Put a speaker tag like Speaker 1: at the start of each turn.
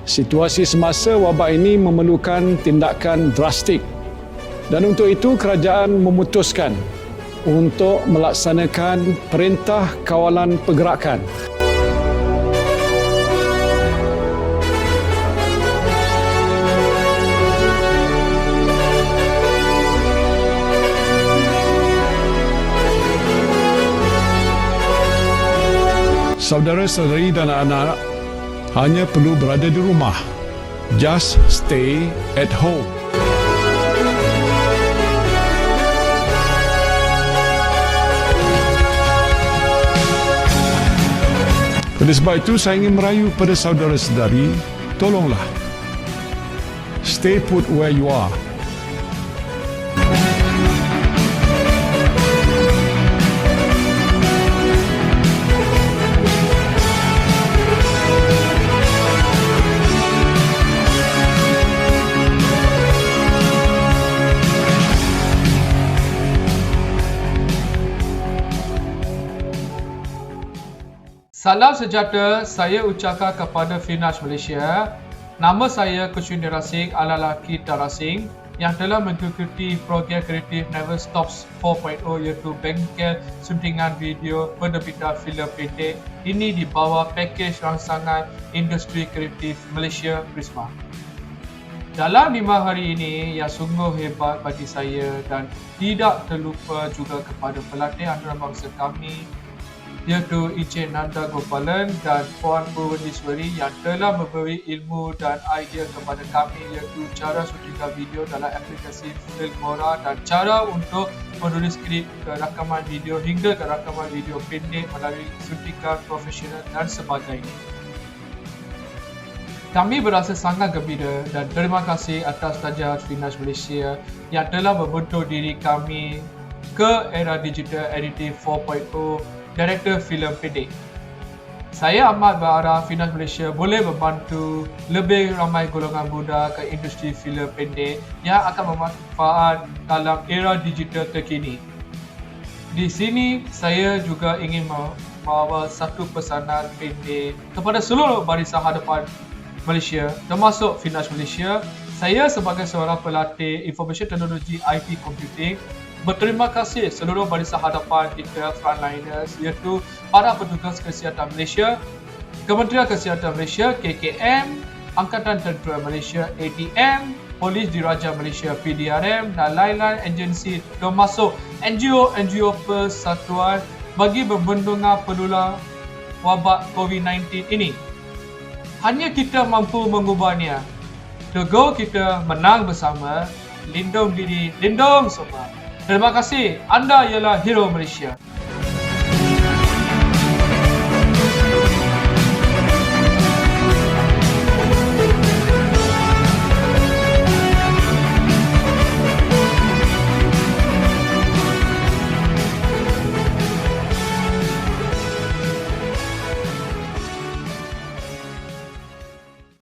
Speaker 1: Situasi semasa wabak ini memerlukan tindakan drastik dan untuk itu kerajaan memutuskan untuk melaksanakan Perintah Kawalan Pergerakan. Saudara-saudari dan anak-anak hanya perlu berada di rumah. Just stay at home. Oleh sebab itu, saya ingin merayu pada saudara-saudari, tolonglah. Stay put where you are.
Speaker 2: Salam sejahtera, saya ucapkan kepada Finash Malaysia. Nama saya Kuchun Derasing ala laki Darasing yang telah mengikuti program kreatif Never Stops 4.0 iaitu bengkel suntingan video penerbitan filem pendek ini di bawah pakej rangsangan industri kreatif Malaysia Prisma. Dalam 5 hari ini yang sungguh hebat bagi saya dan tidak terlupa juga kepada pelatih antarabangsa kami iaitu Encik Nanda Gopalan dan Puan Purwendiswari yang telah memberi ilmu dan idea kepada kami iaitu cara suntikan video dalam aplikasi Filmora dan cara untuk menulis skrip ke rakaman video hingga ke rakaman video pendek melalui suntikan profesional dan sebagainya. Kami berasa sangat gembira dan terima kasih atas Tajam Finash Malaysia yang telah membentuk diri kami ke era digital editing 4.0 Director filem pendek. Saya amat berharap Finash Malaysia boleh membantu lebih ramai golongan muda ke industri filem pendek yang akan bermanfaat dalam era digital terkini. Di sini saya juga ingin membawa satu pesanan pendek kepada seluruh barisan hadapan Malaysia termasuk Finash Malaysia. Saya sebagai seorang pelatih Information Technology IT Computing berterima kasih seluruh barisan hadapan kita frontliners iaitu para petugas kesihatan Malaysia, Kementerian Kesihatan Malaysia KKM, Angkatan Tentera Malaysia ATM, Polis Diraja Malaysia PDRM dan lain-lain agensi termasuk NGO persatuan bagi membendungan penular wabak COVID-19 ini. Hanya kita mampu mengubahnya. The goal kita menang bersama, lindung diri, lindung semua. Terima kasih. Anda ialah hero Malaysia.